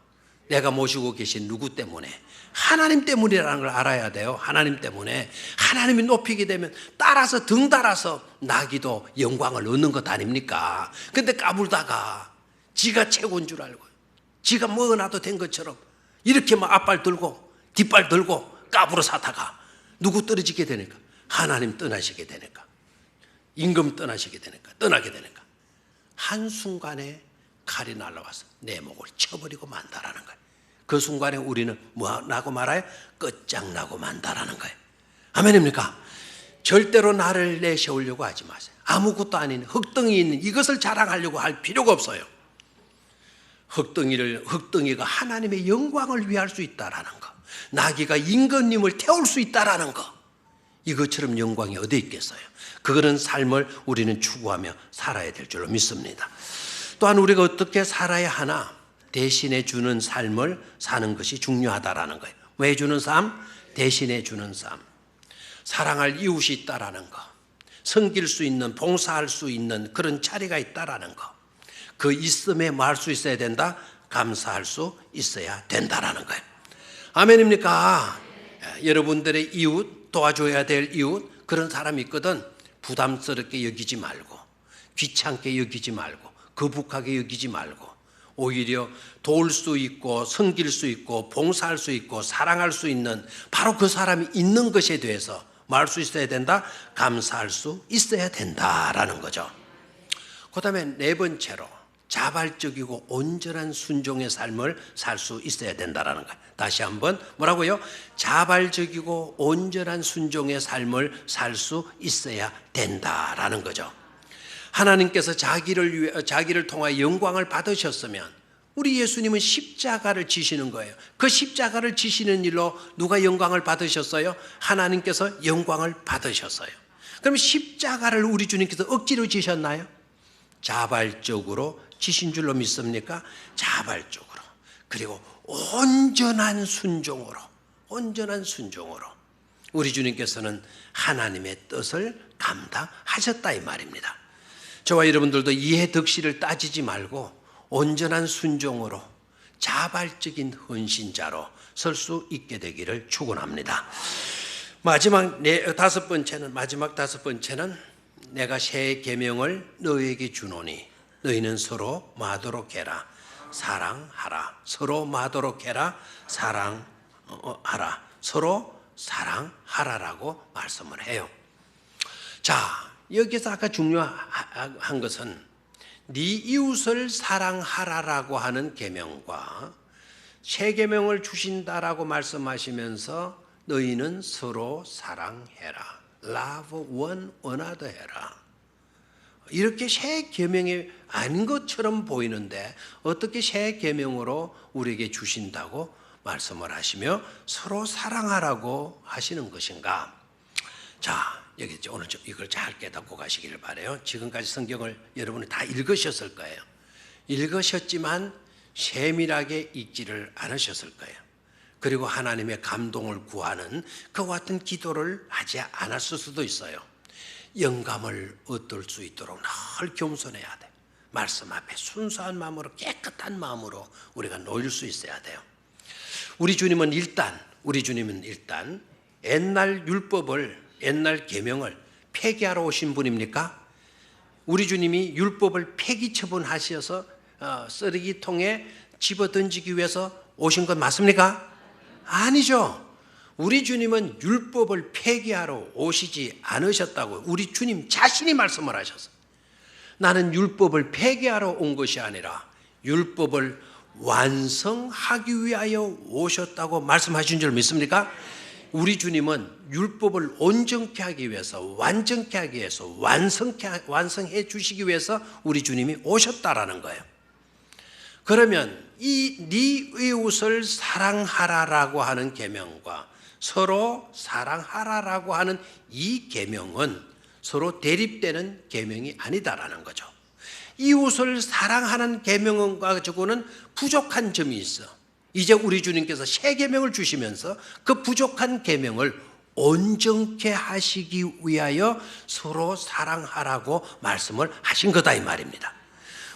내가 모시고 계신 누구 때문에, 하나님 때문이라는 걸 알아야 돼요. 하나님 때문에. 하나님이 높이게 되면 등 따라서 나기도 영광을 얻는 것 아닙니까? 근데 까불다가 지가 최고인 줄 알고, 지가 뭐 나도 된 것처럼 이렇게 막 앞발 들고 뒷발 들고 까불어 사다가 누구 떨어지게 되니까? 하나님 떠나시게 되니까, 임금 떠나게 되니까 한순간에 칼이 날라와서 내 목을 쳐버리고 만다라는 거예요. 그 순간에 우리는 뭐 나고 말아요? 끝장나고 만다라는 거예요. 아멘입니까? 절대로 나를 내세우려고 하지 마세요. 아무것도 아닌 흙덩이 있는 이것을 자랑하려고 할 필요가 없어요. 흙덩이가 하나님의 영광을 위할 수 있다라는 거, 나귀가 임금님을 태울 수 있다라는 거, 이것처럼 영광이 어디 있겠어요? 그거는 삶을 우리는 추구하며 살아야 될 줄로 믿습니다. 또한 우리가 어떻게 살아야 하나? 대신해 주는 삶을 사는 것이 중요하다라는 거예요. 왜 주는 삶? 대신해 주는 삶. 사랑할 이웃이 있다라는 거, 섬길 수 있는, 봉사할 수 있는 그런 자리가 있다라는 거, 그 있음에 뭐 할 수 있어야 된다? 감사할 수 있어야 된다라는 거예요. 아멘입니까? 여러분들의 이웃, 도와줘야 될 이웃, 그런 사람이 있거든. 부담스럽게 여기지 말고, 귀찮게 여기지 말고, 거북하게 여기지 말고, 오히려 도울 수 있고 섬길 수 있고 봉사할 수 있고 사랑할 수 있는 바로 그 사람이 있는 것에 대해서 말 수 있어야 된다? 감사할 수 있어야 된다라는 거죠. 그 다음에 네 번째로 자발적이고 온전한 순종의 삶을 살 수 있어야 된다라는 거예요. 다시 한번 뭐라고요? 자발적이고 온전한 순종의 삶을 살 수 있어야 된다라는 거죠. 하나님께서 자기를 통하여 영광을 받으셨으면 우리 예수님은 십자가를 지시는 거예요. 그 십자가를 지시는 일로 누가 영광을 받으셨어요? 하나님께서 영광을 받으셨어요. 그럼 십자가를 우리 주님께서 억지로 지셨나요? 자발적으로 지신 줄로 믿습니까? 자발적으로. 그리고 온전한 순종으로 우리 주님께서는 하나님의 뜻을 감당하셨다 이 말입니다. 저와 여러분들도 이해 득실을 따지지 말고 온전한 순종으로 자발적인 헌신자로 설 수 있게 되기를 축원합니다. 마지막 다섯 번째는 내가 새 계명을 너희에게 주노니 너희는 서로 마도록 해라. 사랑하라. 서로 마도록 해라. 사랑하라. 서로 사랑하라라고 말씀을 해요. 자, 여기서 아까 중요한 것은 네 이웃을 사랑하라라고 하는 계명과 새 계명을 주신다라고 말씀하시면서 너희는 서로 사랑해라. Love one another 해라. 이렇게 새 계명이 아닌 것처럼 보이는데 어떻게 새 계명으로 우리에게 주신다고 말씀을 하시며 서로 사랑하라고 하시는 것인가? 자, 여기 오늘 좀 이걸 잘 깨닫고 가시기를 바라요. 지금까지 성경을 여러분이 다 읽으셨을 거예요. 읽으셨지만 세밀하게 읽지를 않으셨을 거예요. 그리고 하나님의 감동을 구하는 그와 같은 기도를 하지 않았을 수도 있어요. 영감을 얻을 수 있도록 늘 겸손해야 돼. 말씀 앞에 순수한 마음으로 깨끗한 마음으로 우리가 놓일 수 있어야 돼요. 우리 주님은 일단 옛날 율법을 옛날 계명을 폐기하러 오신 분입니까? 우리 주님이 율법을 폐기 처분하셔서 쓰레기통에 집어던지기 위해서 오신 것 맞습니까? 아니죠. 우리 주님은 율법을 폐기하러 오시지 않으셨다고 우리 주님 자신이 말씀을 하셨어요. 나는 율법을 폐기하러 온 것이 아니라 율법을 완성하기 위하여 오셨다고 말씀하신 줄 믿습니까? 우리 주님은 율법을 온전케 하기 위해서 완전케 하기 위해서 완성해 주시기 위해서 우리 주님이 오셨다라는 거예요. 그러면 이 네 이웃을 사랑하라라고 하는 계명과 서로 사랑하라라고 하는 이 계명은 서로 대립되는 계명이 아니다라는 거죠. 이웃을 사랑하는 계명은 가지고는 부족한 점이 있어. 이제 우리 주님께서 새 계명을 주시면서 그 부족한 계명을 온전케 하시기 위하여 서로 사랑하라고 말씀을 하신 거다 이 말입니다.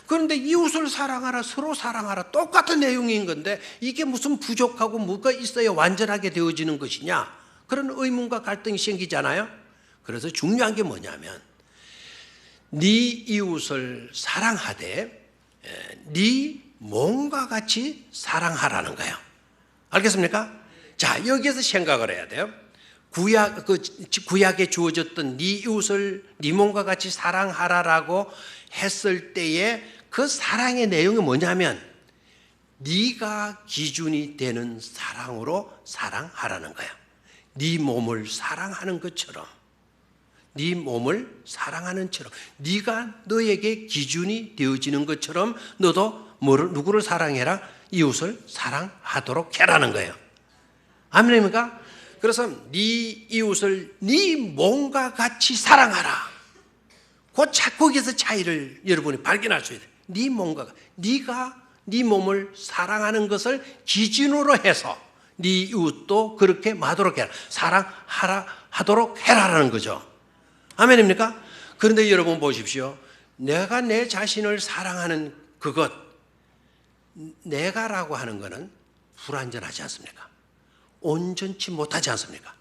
그런데 이웃을 사랑하라, 서로 사랑하라 똑같은 내용인 건데 이게 무슨 부족하고 뭐가 있어야 완전하게 되어지는 것이냐? 그런 의문과 갈등이 생기잖아요. 그래서 중요한 게 뭐냐면 네 이웃을 사랑하되 네 몸과 같이 사랑하라는 거예요. 알겠습니까? 자, 여기에서 생각을 해야 돼요. 구약에 주어졌던 네 이웃을 네 몸과 같이 사랑하라라고 했을 때에 그 사랑의 내용이 뭐냐면 네가 기준이 되는 사랑으로 사랑하라는 거야. 네 몸을 사랑하는 것처럼, 네 몸을 사랑하는 처럼, 네가 너에게 기준이 되어지는 것처럼 너도 누구를 사랑해라? 이웃을 사랑하도록 해라는 거예요. 아멘입니까? 그래서 네 이웃을 네 몸과 같이 사랑하라. 거기서 차이를 여러분이 발견할 수 있어요. 네 몸과 네가 네 몸을 사랑하는 것을 기준으로 해서 네 이웃도 그렇게 하도록 해라. 하도록 해라라는 거죠. 아멘입니까? 그런데 여러분 보십시오. 내가 내 자신을 사랑하는 그것, 내가라고 하는 것은 불완전하지 않습니까? 온전치 못하지 않습니까?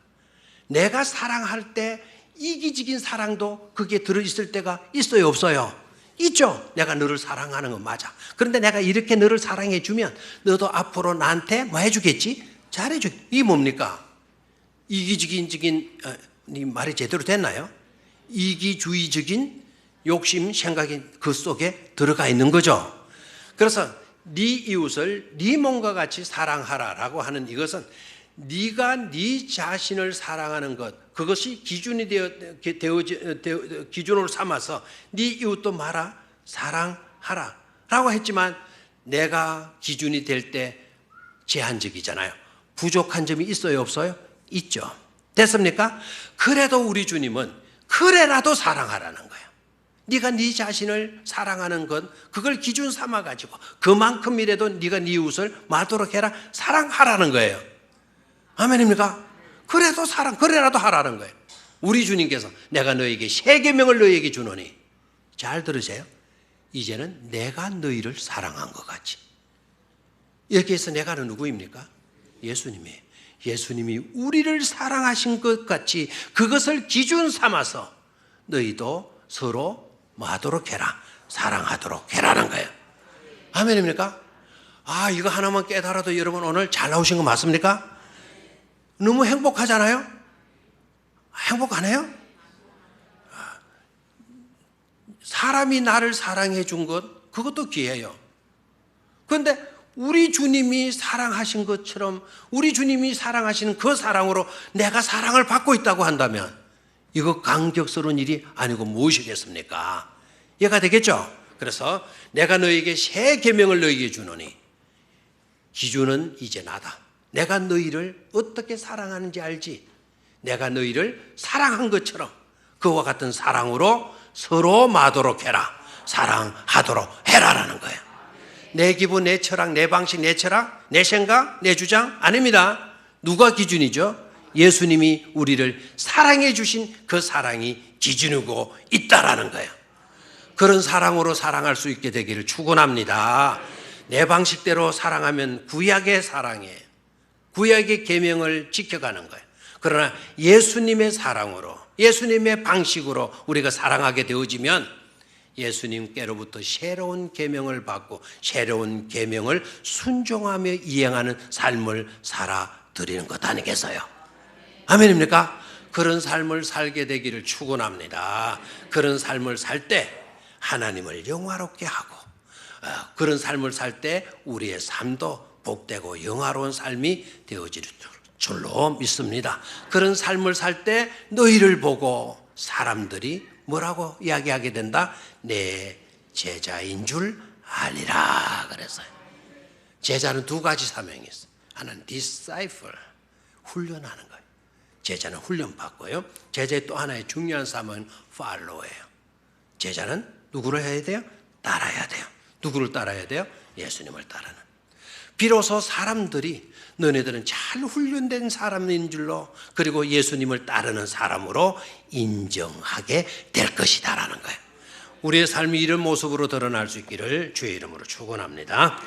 내가 사랑할 때 이기적인 사랑도 그게 들어있을 때가 있어요, 없어요? 있죠. 내가 너를 사랑하는 건 맞아. 그런데 내가 이렇게 너를 사랑해 주면 너도 앞으로 나한테 뭐 해주겠지? 잘해주겠지. 이게 뭡니까? 이기적인 이 말이 제대로 됐나요? 이기주의적인 욕심, 생각이 그 속에 들어가 있는 거죠. 그래서 네 이웃을 네 몸과 같이 사랑하라라고 하는 이것은 네가 네 자신을 사랑하는 것, 그것이 기준이 기준으로 삼아서 네 이웃도 마라 사랑하라 라고 했지만 내가 기준이 될 때 제한적이잖아요. 부족한 점이 있어요, 없어요? 있죠. 됐습니까? 그래도 우리 주님은 그래라도 사랑하라는 거예요. 네가 네 자신을 사랑하는 것, 그걸 기준 삼아 가지고 그만큼이라도 네가 네 이웃을 마도록 해라, 사랑하라는 거예요. 아멘입니까? 그래라도 하라는 거예요. 우리 주님께서 내가 너에게 새 계명을 너에게 주노니, 잘 들으세요. 이제는 내가 너희를 사랑한 것 같이. 여기에서 내가는 누구입니까? 예수님이에요. 예수님이 우리를 사랑하신 것 같이 그것을 기준 삼아서 너희도 서로 뭐 하도록 해라, 사랑하도록 해라는 거예요. 아멘입니까? 이거 하나만 깨달아도 여러분 오늘 잘 나오신 거 맞습니까? 너무 행복하잖아요? 행복 안 해요? 사람이 나를 사랑해 준 것, 그것도 기회예요. 그런데 우리 주님이 사랑하신 것처럼 우리 주님이 사랑하시는 그 사랑으로 내가 사랑을 받고 있다고 한다면 이거 감격스러운 일이 아니고 무엇이겠습니까? 이해가 되겠죠? 그래서 내가 너에게 새 계명을 너에게 주노니, 기준은 이제 나다. 내가 너희를 어떻게 사랑하는지 알지? 내가 너희를 사랑한 것처럼 그와 같은 사랑으로 서로 마도록 해라, 사랑하도록 해라라는 거예요. 내 기분, 내 철학, 내 방식, 내 철학, 내 생각, 내 주장 아닙니다. 누가 기준이죠? 예수님이 우리를 사랑해 주신 그 사랑이 기준이고 있다라는 거예요. 그런 사랑으로 사랑할 수 있게 되기를 축원합니다. 내 방식대로 사랑하면 구약의 사랑이에요. 구약의 계명을 지켜가는 거예요. 그러나 예수님의 사랑으로, 예수님의 방식으로 우리가 사랑하게 되어지면 예수님께로부터 새로운 계명을 받고 새로운 계명을 순종하며 이행하는 삶을 살아드리는 것 아니겠어요? 아멘입니까? 그런 삶을 살게 되기를 축원합니다. 그런 삶을 살 때 하나님을 영화롭게 하고, 그런 삶을 살 때 우리의 삶도 복되고 영화로운 삶이 되어질 줄로 믿습니다. 그런 삶을 살 때 너희를 보고 사람들이 뭐라고 이야기하게 된다? 내 제자인 줄 알리라 그랬어요. 제자는 두 가지 사명이 있어요. 하나는 disciple, 훈련하는 거예요. 제자는 훈련받고요. 제자의 또 하나의 중요한 사명은 follow예요. 제자는 누구를 해야 돼요? 따라야 돼요. 누구를 따라야 돼요? 예수님을 따르는. 비로소 사람들이 너네들은 잘 훈련된 사람인 줄로, 그리고 예수님을 따르는 사람으로 인정하게 될 것이다라는 거예요. 우리의 삶이 이런 모습으로 드러날 수 있기를 주의 이름으로 축원합니다.